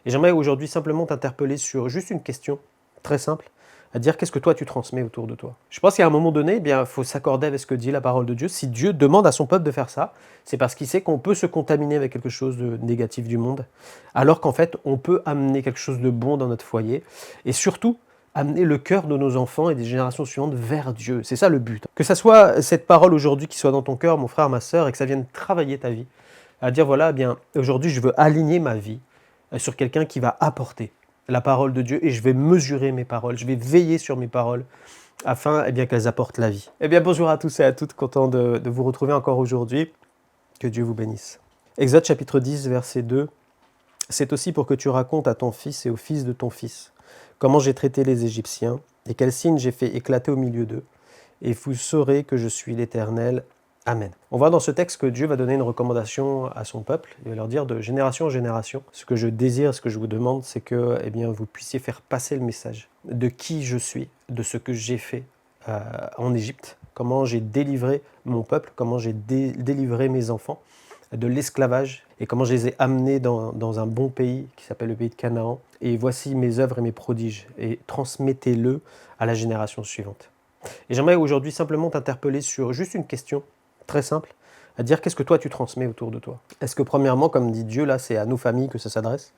Et j'aimerais aujourd'hui simplement t'interpeller sur juste une question très simple, à dire qu'est-ce que toi tu transmets autour de toi. Je pense qu'à un moment donné, eh bien, il faut s'accorder avec ce que dit la parole de Dieu. Si Dieu demande à son peuple de faire ça, c'est parce qu'il sait qu'on peut se contaminer avec quelque chose de négatif du monde, alors qu'en fait, on peut amener quelque chose de bon dans notre foyer, et surtout, amener le cœur de nos enfants et des générations suivantes vers Dieu. C'est ça le but. Que ça soit cette parole aujourd'hui qui soit dans ton cœur, mon frère, ma sœur, et que ça vienne travailler ta vie, à dire voilà, eh bien, aujourd'hui, je veux aligner ma vie sur quelqu'un qui va apporter la parole de Dieu et je vais mesurer mes paroles, je vais veiller sur mes paroles afin eh bien, qu'elles apportent la vie. Eh bien, bonjour à tous et à toutes, content de vous retrouver encore aujourd'hui. Que Dieu vous bénisse. Exode chapitre 10, verset 2. C'est aussi pour que tu racontes à ton fils et au fils de ton fils comment j'ai traité les Égyptiens et quels signes j'ai fait éclater au milieu d'eux. Et vous saurez que je suis l'Éternel. Amen. On voit dans ce texte que Dieu va donner une recommandation à son peuple. Il va leur dire de génération en génération. Ce que je désire, ce que je vous demande, c'est que eh bien, vous puissiez faire passer le message de qui je suis, de ce que j'ai fait en Égypte, comment j'ai délivré mon peuple, comment j'ai délivré mes enfants de l'esclavage et comment je les ai amenés dans un bon pays qui s'appelle le pays de Canaan. Et voici mes œuvres et mes prodiges, et transmettez-le à la génération suivante. Et j'aimerais aujourd'hui simplement t'interpeller sur juste une question très simple, à dire qu'est-ce que toi tu transmets autour de toi. Est-ce que premièrement, comme dit Dieu, là c'est à nos familles que ça s'adresse?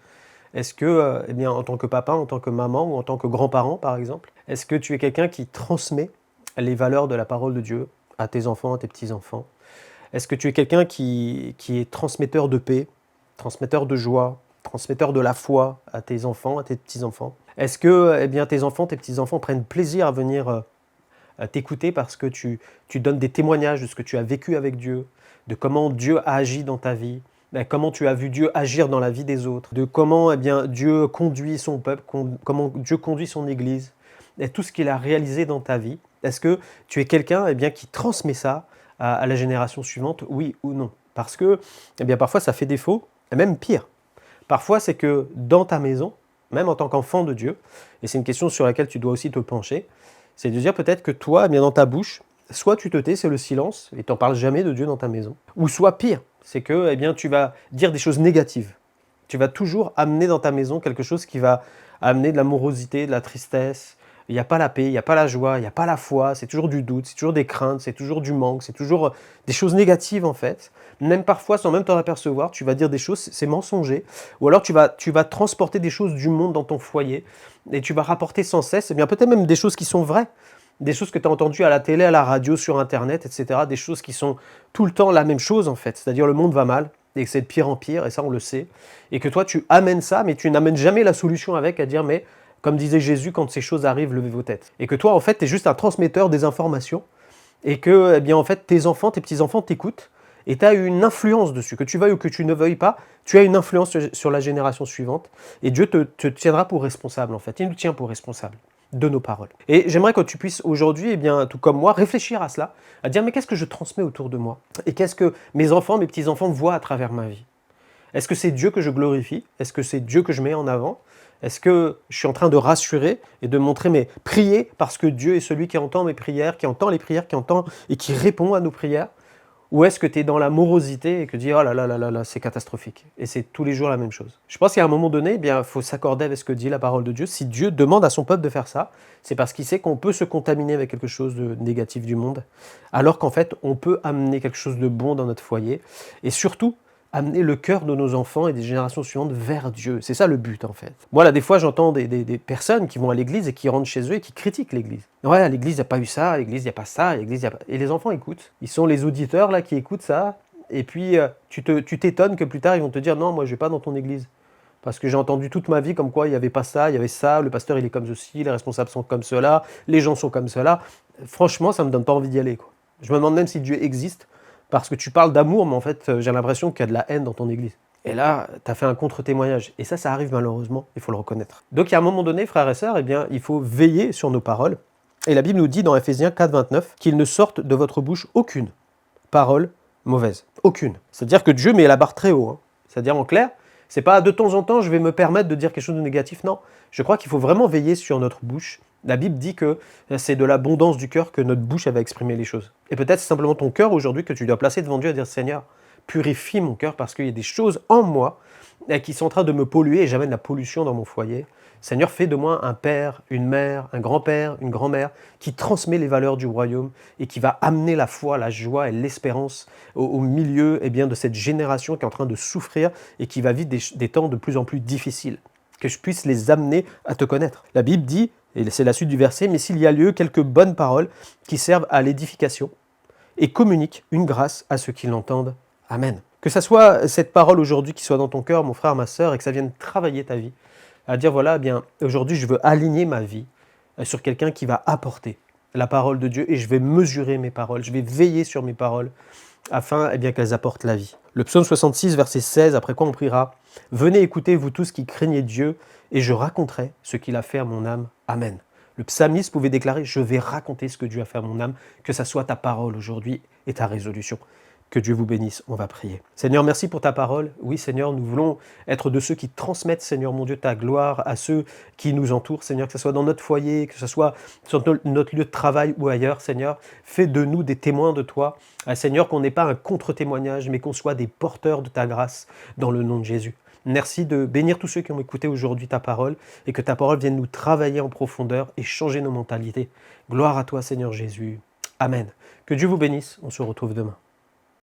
Est-ce que, eh bien, en tant que papa, en tant que maman ou en tant que grand-parent par exemple, est-ce que tu es quelqu'un qui transmet les valeurs de la parole de Dieu à tes enfants, à tes petits-enfants? Est-ce que tu es quelqu'un qui est transmetteur de paix, transmetteur de joie, transmetteur de la foi à tes enfants, à tes petits-enfants? Est-ce que eh bien, tes enfants, tes petits-enfants prennent plaisir à venir t'écouter parce que tu donnes des témoignages de ce que tu as vécu avec Dieu, de comment Dieu a agi dans ta vie, comment tu as vu Dieu agir dans la vie des autres, de comment eh bien, Dieu conduit son peuple, comment Dieu conduit son Église, et tout ce qu'il a réalisé dans ta vie. Est-ce que tu es quelqu'un eh bien, qui transmet ça à la génération suivante, oui ou non? Parce que eh bien, parfois ça fait défaut, et même pire. Parfois c'est que dans ta maison, même en tant qu'enfant de Dieu, et c'est une question sur laquelle tu dois aussi te pencher, c'est de dire peut-être que toi, eh bien dans ta bouche, soit tu te tais, c'est le silence, et tu n'en parles jamais de Dieu dans ta maison. Ou soit pire, c'est que eh bien, tu vas dire des choses négatives. Tu vas toujours amener dans ta maison quelque chose qui va amener de la morosité, de la tristesse. Il n'y a pas la paix, il n'y a pas la joie, il n'y a pas la foi, c'est toujours du doute, c'est toujours des craintes, c'est toujours du manque, c'est toujours des choses négatives en fait. Même parfois, sans même t'en apercevoir, tu vas dire des choses, c'est mensonger. Ou alors tu vas transporter des choses du monde dans ton foyer et tu vas rapporter sans cesse, et bien peut-être même des choses qui sont vraies, des choses que tu as entendues à la télé, à la radio, sur Internet, etc. Des choses qui sont tout le temps la même chose en fait. C'est-à-dire le monde va mal et que c'est de pire en pire, et ça on le sait. Et que toi tu amènes ça, mais tu n'amènes jamais la solution avec, à dire mais comme disait Jésus, quand ces choses arrivent, levez vos têtes. Et que toi en fait tu es juste un transmetteur des informations et que eh bien, en fait tes enfants, tes petits-enfants t'écoutent et tu as une influence dessus, que tu veuilles ou que tu ne veuilles pas, tu as une influence sur la génération suivante et Dieu te tiendra pour responsable en fait, il nous tient pour responsable de nos paroles. Et j'aimerais que tu puisses aujourd'hui, eh bien, tout comme moi, réfléchir à cela, à dire mais qu'est-ce que je transmets autour de moi? Et qu'est-ce que mes enfants, mes petits-enfants voient à travers ma vie? Est-ce que c'est Dieu que je glorifie? Est-ce que c'est Dieu que je mets en avant? Est-ce que je suis en train de rassurer et de montrer mes prières parce que Dieu est celui qui entend mes prières, qui entend les prières, qui entend et qui répond à nos prières? Ou est-ce que tu es dans la morosité et que tu dis oh là là là là là, c'est catastrophique? Et c'est tous les jours la même chose. Je pense qu'à un moment donné, eh bien, il faut s'accorder avec ce que dit la parole de Dieu. Si Dieu demande à son peuple de faire ça, c'est parce qu'il sait qu'on peut se contaminer avec quelque chose de négatif du monde, alors qu'en fait, on peut amener quelque chose de bon dans notre foyer. Et surtout, amener le cœur de nos enfants et des générations suivantes vers Dieu. C'est ça le but en fait. Moi là des fois j'entends des personnes qui vont à l'église et qui rentrent chez eux et qui critiquent l'église. Ouais, à l'église il n'y a pas eu ça, à l'église il n'y a pas ça, à l'église il n'y a pas... Et les enfants écoutent. Ils sont les auditeurs là qui écoutent ça et puis tu t'étonnes que plus tard ils vont te dire non moi je vais pas dans ton église. Parce que j'ai entendu toute ma vie comme quoi il n'y avait pas ça, il y avait ça, le pasteur il est comme ceci, les responsables sont comme cela, les gens sont comme cela. Franchement ça me donne pas envie d'y aller quoi. Je me demande même si Dieu existe parce que tu parles d'amour, mais en fait, j'ai l'impression qu'il y a de la haine dans ton église. Et là, tu as fait un contre-témoignage. Et ça arrive malheureusement, il faut le reconnaître. Donc, il y a un moment donné, frères et sœurs, eh bien, il faut veiller sur nos paroles. Et la Bible nous dit dans Ephésiens 4, 29 qu'il ne sorte de votre bouche aucune parole mauvaise. Aucune. C'est-à-dire que Dieu met la barre très haut. Hein. C'est-à-dire en clair, c'est pas de temps en temps je vais me permettre de dire quelque chose de négatif. Non, je crois qu'il faut vraiment veiller sur notre bouche. La Bible dit que c'est de l'abondance du cœur que notre bouche va exprimer les choses. Et peut-être c'est simplement ton cœur aujourd'hui que tu dois placer devant Dieu et dire Seigneur, purifie mon cœur parce qu'il y a des choses en moi qui sont en train de me polluer et j'amène la pollution dans mon foyer. Seigneur, fais de moi un père, une mère, un grand-père, une grand-mère qui transmet les valeurs du royaume et qui va amener la foi, la joie et l'espérance au milieu bien, de cette génération qui est en train de souffrir et qui va vivre des temps de plus en plus difficiles. Que je puisse les amener à te connaître. La Bible dit, et c'est la suite du verset, mais s'il y a lieu, quelques bonnes paroles qui servent à l'édification et communiquent une grâce à ceux qui l'entendent. Amen. Que ça soit cette parole aujourd'hui qui soit dans ton cœur, mon frère, ma sœur, et que ça vienne travailler ta vie. À dire, voilà, bien, aujourd'hui, je veux aligner ma vie sur quelqu'un qui va apporter la parole de Dieu et je vais mesurer mes paroles, je vais veiller sur mes paroles afin bien, qu'elles apportent la vie. Le psaume 66, verset 16, après quoi on priera « Venez écouter, vous tous qui craignez Dieu, et je raconterai ce qu'il a fait à mon âme. Amen. » Le psalmiste pouvait déclarer « Je vais raconter ce que Dieu a fait à mon âme, que ça soit ta parole aujourd'hui et ta résolution. » Que Dieu vous bénisse, on va prier. Seigneur, merci pour ta parole. Oui, Seigneur, nous voulons être de ceux qui transmettent, Seigneur mon Dieu, ta gloire à ceux qui nous entourent, Seigneur, que ce soit dans notre foyer, que ce soit sur notre lieu de travail ou ailleurs, Seigneur. Fais de nous des témoins de toi. Seigneur, qu'on n'ait pas un contre-témoignage, mais qu'on soit des porteurs de ta grâce dans le nom de Jésus. Merci de bénir tous ceux qui ont écouté aujourd'hui ta parole et que ta parole vienne nous travailler en profondeur et changer nos mentalités. Gloire à toi, Seigneur Jésus. Amen. Que Dieu vous bénisse. On se retrouve demain.